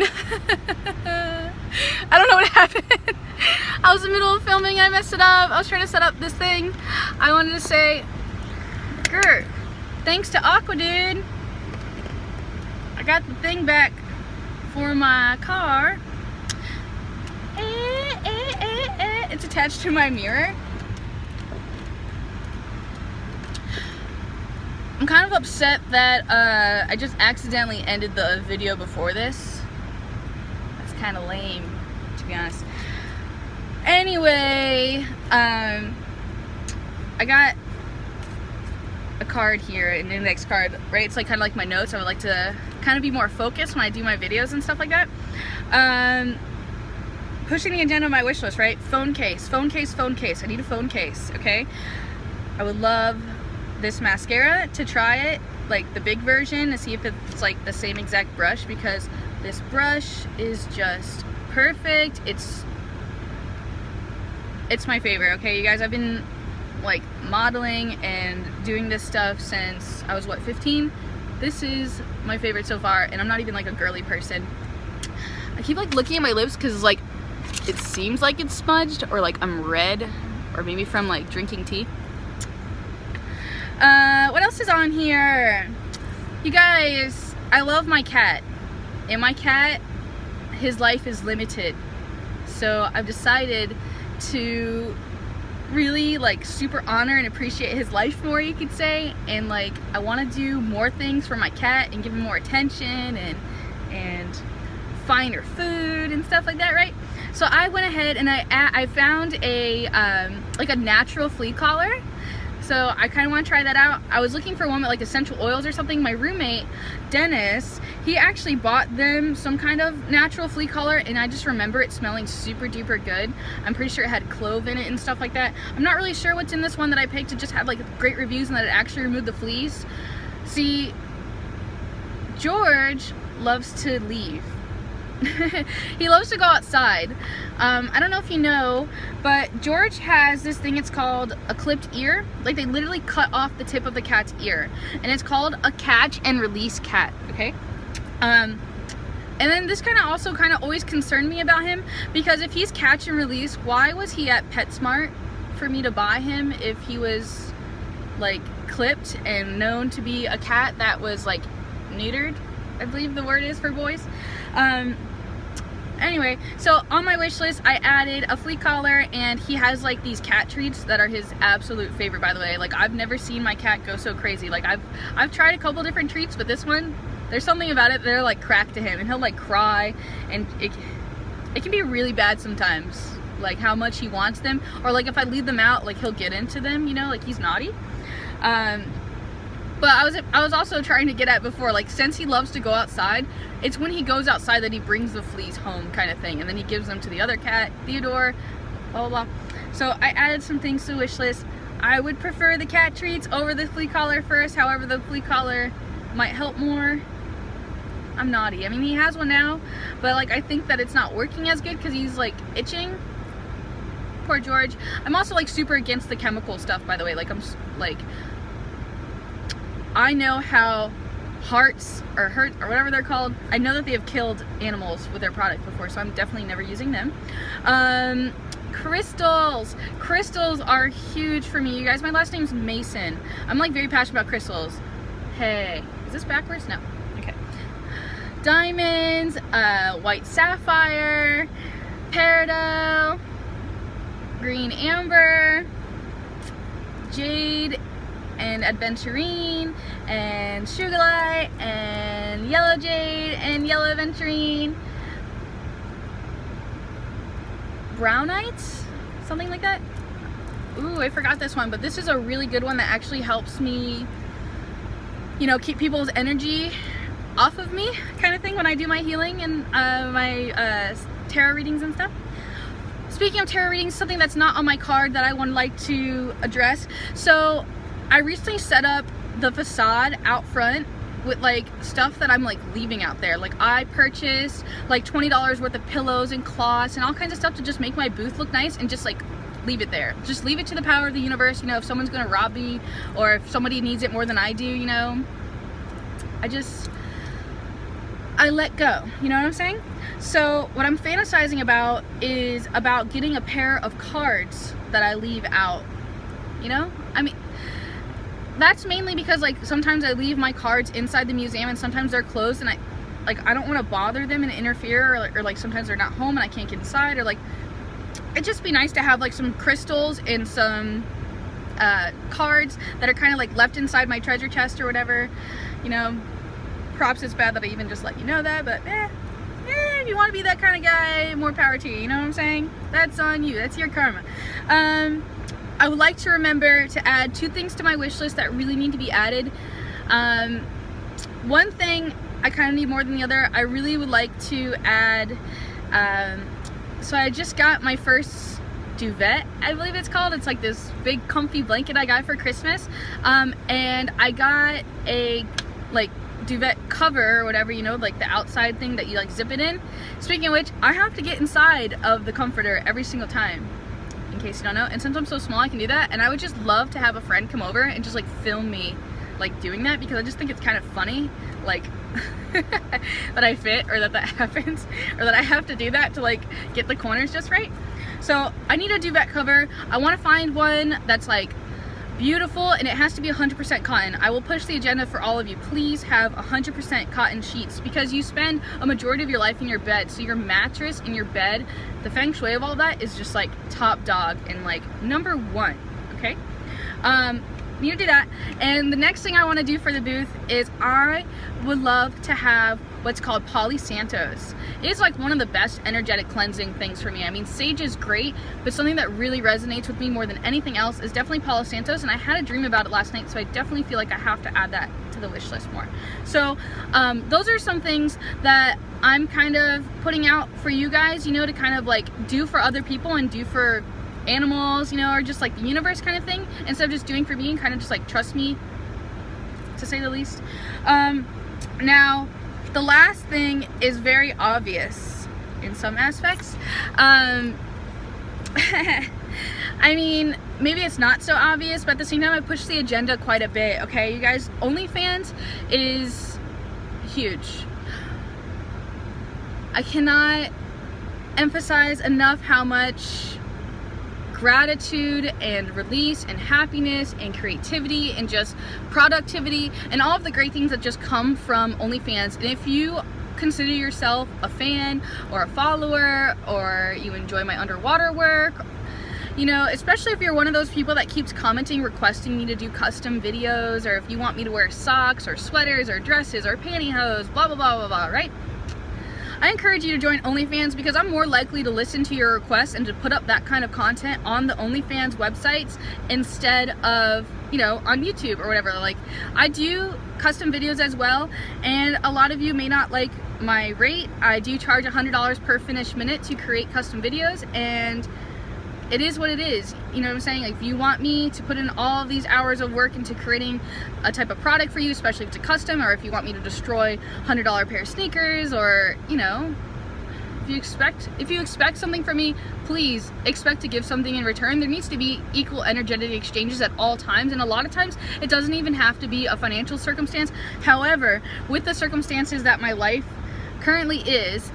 I don't know what happened. I was in the middle of filming, I messed it up. I was trying to set up this thing. I wanted to say, Gert, thanks to Aqua Dude, I got the thing back for my car. It's attached to my mirror. I'm kind of upset that I just accidentally ended the video before this. That's kind of lame, to be honest. Anyway, I got a card here, an index card, right? It's like kind of like my notes. I would like to kind of be more focused when I do my videos and stuff like that. Pushing the agenda on my wish list, right? Phone case, phone case, phone case. I need a phone case, okay? I would love this mascara, to try it, like the big version, to see if it's like the same exact brush, because this brush is just perfect. It's my favorite, okay, you guys? I've been like modeling and doing this stuff since I was, what, 15? This is my favorite so far, and I'm not even like a girly person. I keep like looking at my lips because like it seems like it's smudged, or like I'm red, or maybe from like drinking tea. What else is on here? You guys, I love my cat, and my cat, his life is limited, so I've decided to really like super honor and appreciate his life more, you could say, and like I want to do more things for my cat and give him more attention and finer food and stuff like that, right? So I went ahead and I found a like a natural flea collar. So I kind of want to try that out. I was looking for one with like essential oils or something. My roommate, Dennis, he actually bought them some kind of natural flea collar, and I just remember it smelling super duper good. I'm pretty sure it had clove in it and stuff like that. I'm not really sure what's in this one that I picked. It just had like great reviews and that it actually removed the fleas. See, George loves to leave. He loves to go outside. I don't know if you know, but George has this thing, it's called a clipped ear. Like they literally cut off the tip of the cat's ear, and it's called a catch and release cat, okay? And then this kind of also kind of always concerned me about him, because if he's catch and release, why was he at PetSmart for me to buy him if he was like clipped and known to be a cat that was like neutered, I believe the word is for boys. Anyway, so on my wish list I added a flea collar, and he has like these cat treats that are his absolute favorite, by the way. Like I've never seen my cat go so crazy. Like I've tried a couple different treats, but this one, there's something about it, they're like crack to him, and he'll like cry, and it can be really bad sometimes, like how much he wants them, or like if I leave them out, like he'll get into them, you know, like he's naughty. But I was also trying to get at before, like since he loves to go outside, it's when he goes outside that he brings the fleas home, kind of thing, and then he gives them to the other cat, Theodore, blah blah blah. So I added some things to the wish list. I would prefer the cat treats over the flea collar first. However, the flea collar might help more. I'm naughty. I mean, he has one now, but like I think that it's not working as good because he's like itching. Poor George. I'm also like super against the chemical stuff, by the way. Like I'm like, I know how Hearts or Hurt or whatever they're called, I know that they have killed animals with their product before, so I'm definitely never using them. Crystals are huge for me, you guys. My last name's Mason. I'm like very passionate about crystals. Hey, is this backwards? No. Okay. Diamonds, white sapphire, peridot, green amber, jade, and aventurine, and sugarlight, and yellow jade, and yellow aventurine, brownite, something like that. Ooh, I forgot this one, but this is a really good one that actually helps me, you know, keep people's energy off of me, kind of thing, when I do my healing and my tarot readings and stuff. Speaking of tarot readings, something that's not on my card that I would like to address. So I recently set up the facade out front with like stuff that I'm like leaving out there. Like I purchased like $20 worth of pillows and cloths and all kinds of stuff to just make my booth look nice, and just like leave it there. Just leave it to the power of the universe, you know, if someone's gonna rob me or if somebody needs it more than I do, you know. I let go, you know what I'm saying? So what I'm fantasizing about is about getting a pair of cards that I leave out, you know? I mean, that's mainly because like sometimes I leave my cards inside the museum and sometimes they're closed, and I don't want to bother them and interfere, or like sometimes they're not home and I can't get inside, or like it'd just be nice to have like some crystals and some cards that are kind of like left inside my treasure chest or whatever, you know. Props, it's bad that I even just let you know that, but if you want to be that kind of guy, more power to you, you know what I'm saying? That's on you, that's your karma. I would like to remember to add 2 things to my wish list that really need to be added. One thing I kind of need more than the other. I really would like to add, so I just got my first duvet, I believe it's called. It's like this big comfy blanket I got for Christmas, and I got a like duvet cover or whatever, you know, like the outside thing that you like zip it in. Speaking of which, I have to get inside of the comforter every single time, in case you don't know, and since I'm so small I can do that, and I would just love to have a friend come over and just like film me like doing that, because I just think it's kind of funny, like that I fit, or that happens, or that I have to do that to like get the corners just right. So I need a duvet cover. I want to find one that's like beautiful, and it has to be 100% cotton. I will push the agenda for all of you. Please have 100% cotton sheets, because you spend a majority of your life in your bed, so your mattress in your bed, the feng shui of all that is just like top dog and like #1, okay? Need to do that. And the next thing I want to do for the booth is I would love to have what's called Palo Santos. It is like one of the best energetic cleansing things for me. I mean, sage is great, but something that really resonates with me more than anything else is definitely Palo Santos, and I had a dream about it last night, so I definitely feel like I have to add that to the wish list more. So those are some things that I'm kind of putting out for you guys, you know, to kind of like do for other people and do for animals, you know, or just like the universe kind of thing, instead of just doing for me and kind of just like trust me, to say the least. Now the last thing is very obvious in some aspects. I mean, maybe it's not so obvious, but at the same time I push the agenda quite a bit, okay, you guys? OnlyFans is huge. I cannot emphasize enough how much gratitude and release and happiness and creativity and just productivity and all of the great things that just come from OnlyFans. And if you consider yourself a fan or a follower, or you enjoy my underwater work, you know, especially if you're one of those people that keeps commenting, requesting me to do custom videos, or if you want me to wear socks or sweaters or dresses or pantyhose, blah blah blah blah blah, right? I encourage you to join OnlyFans, because I'm more likely to listen to your requests and to put up that kind of content on the OnlyFans websites instead of, you know, on YouTube or whatever. Like, I do custom videos as well, and a lot of you may not like my rate. I do charge $100 per finished minute to create custom videos, and it is what it is, you know what I'm saying? Like, if you want me to put in all of these hours of work into creating a type of product for you, especially if it's a custom, or if you want me to destroy $100 pair of sneakers, or, you know, if you expect something from me, please expect to give something in return. There needs to be equal energetic exchanges at all times, and a lot of times it doesn't even have to be a financial circumstance. However, with the circumstances that my life currently is,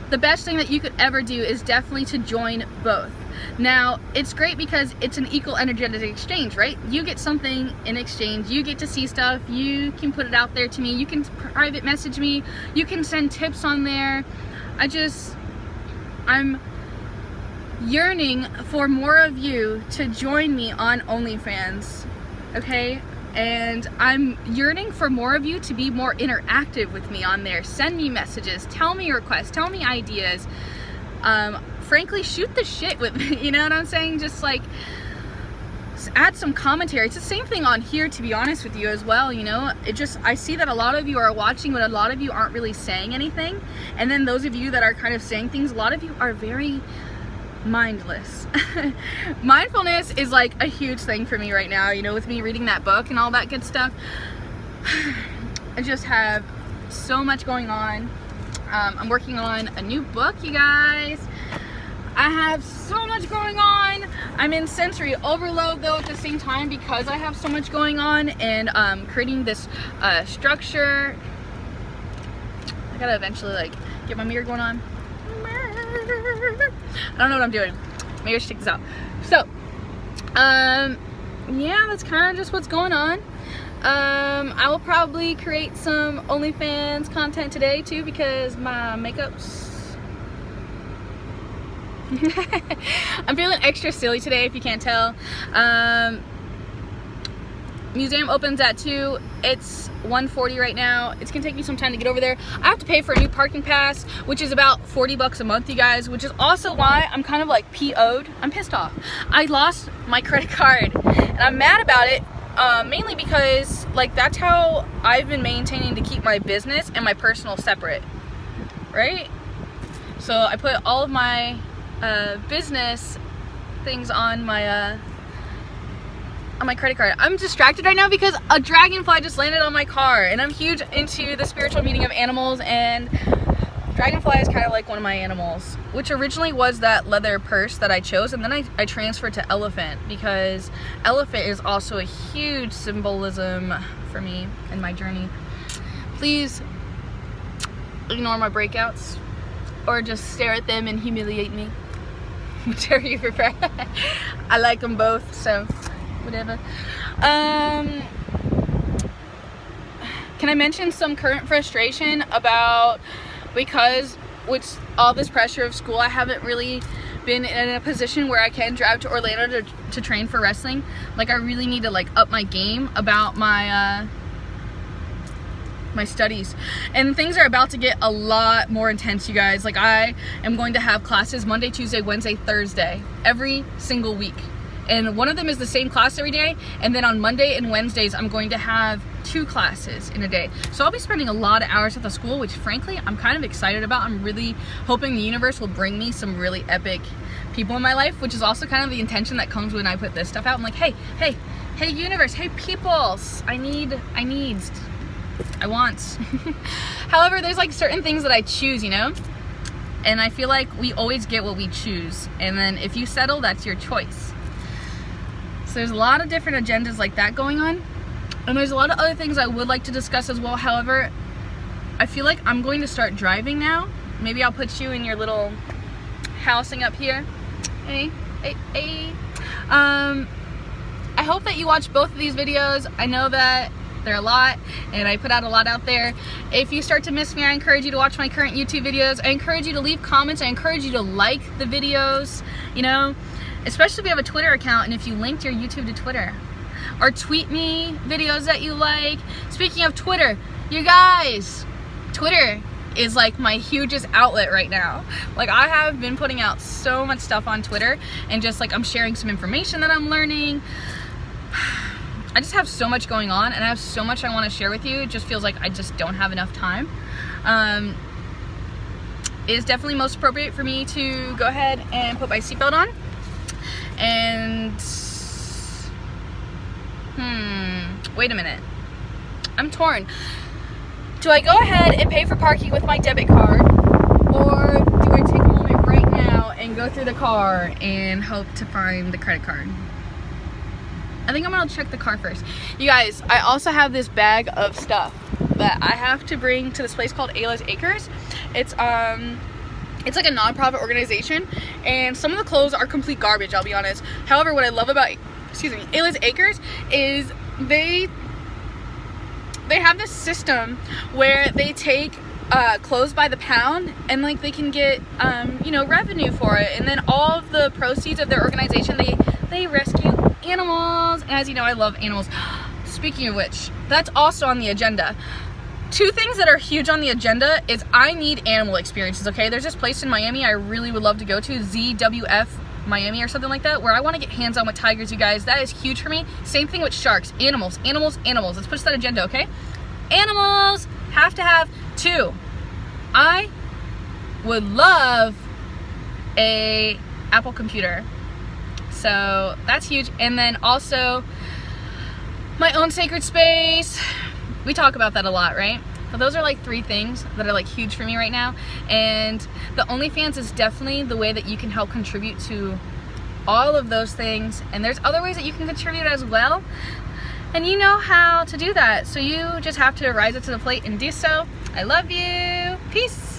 the best thing that you could ever do is definitely to join both. Now, it's great because it's an equal energetic exchange, right? You get something in exchange, you get to see stuff, you can put it out there to me, you can private message me, you can send tips on there. I'm yearning for more of you to join me on OnlyFans, okay? And I'm yearning for more of you to be more interactive with me on there. Send me messages, tell me your requests, tell me ideas. Frankly, shoot the shit with me, you know what I'm saying? Just like, add some commentary. It's the same thing on here, to be honest with you, as well, you know? I see that a lot of you are watching, but a lot of you aren't really saying anything. And then those of you that are kind of saying things, a lot of you are very mindless. Mindfulness is like a huge thing for me right now, you know, with me reading that book and all that good stuff. I just have so much going on. I'm working on a new book, you guys. I have so much going on. I'm in sensory overload though at the same time, because I have so much going on, and creating this structure. I gotta eventually like get my mirror going on. I don't know what I'm doing. Maybe I should take this out. So, yeah, that's kind of just what's going on. I will probably create some OnlyFans content today too, because my makeup's I'm feeling extra silly today, if you can't tell. Museum opens at 2. It's 1:40 right now. It's gonna take me some time to get over there. I have to pay for a new parking pass, which is about $40 a month, you guys, which is also why I'm kind of like PO'd. I'm pissed off. I lost my credit card and I'm mad about it, mainly because like that's how I've been maintaining to keep my business and my personal separate, right? So I put all of my business things on my credit card. I'm distracted right now because a dragonfly just landed on my car, and I'm huge into the spiritual meaning of animals, and dragonfly is kind of like one of my animals, which originally was that leather purse that I chose, and then I transferred to elephant because elephant is also a huge symbolism for me in my journey. Please ignore my breakouts or just stare at them and humiliate me, whichever you prefer. I like them both, so whatever. Can I mention some current frustration about, because with all this pressure of school, I haven't really been in a position where I can drive to Orlando to train for wrestling. Like, I really need to like up my game about my my studies, and things are about to get a lot more intense, you guys. Like, I am going to have classes Monday, Tuesday, Wednesday, Thursday every single week, and one of them is the same class every day, and then on Monday and Wednesdays I'm going to have 2 classes in a day. So I'll be spending a lot of hours at the school, which frankly I'm kind of excited about. I'm really hoping the universe will bring me some really epic people in my life, which is also kind of the intention that comes when I put this stuff out. I'm like, hey universe, hey peoples, I want. However, there's like certain things that I choose, you know? And I feel like we always get what we choose. And then if you settle, that's your choice. So there's a lot of different agendas like that going on. And there's a lot of other things I would like to discuss as well. However, I feel like I'm going to start driving now. Maybe I'll put you in your little housing up here. Hey. I hope that you watch both of these videos. I know that they're a lot, and I put out a lot out there. If you start to miss me, I encourage you to watch my current YouTube videos. I encourage you to leave comments. I encourage you to like the videos, you know, especially if you have a Twitter account and if you linked your YouTube to Twitter. Or tweet me videos that you like. Speaking of Twitter, you guys, Twitter is like my hugest outlet right now. Like, I have been putting out so much stuff on Twitter, and just like I'm sharing some information that I'm learning. I just have so much going on, and I have so much I want to share with you. It just feels like I just don't have enough time. It is definitely most appropriate for me to go ahead and put my seatbelt on. And wait a minute. I'm torn. Do I go ahead and pay for parking with my debit card, or do I take a moment right now and go through the car and hope to find the credit card? I think I'm gonna check the car first. You guys, I also have this bag of stuff that I have to bring to this place called Ayla's Acres. It's like a non-profit organization, and some of the clothes are complete garbage, I'll be honest. However, what I love about, Ayla's Acres is they have this system where they take clothes by the pound, and like they can get you know, revenue for it, and then all of the proceeds of their organization, they rescue animals. And as you know, I love animals. Speaking of which, that's also on the agenda. 2 things that are huge on the agenda is I need animal experiences, okay? There's this place in Miami I really would love to go to, ZWF Miami or something like that, where I want to get hands-on with tigers, you guys. That is huge for me. Same thing with sharks. Animals. Let's push that agenda, okay? Animals have to have 2. I would love a Apple computer. So that's huge. And then also my own sacred space. We talk about that a lot, right? But those are like 3 things that are like huge for me right now. And the OnlyFans is definitely the way that you can help contribute to all of those things. And there's other ways that you can contribute as well. And you know how to do that. So you just have to rise up to the plate and do so. I love you. Peace.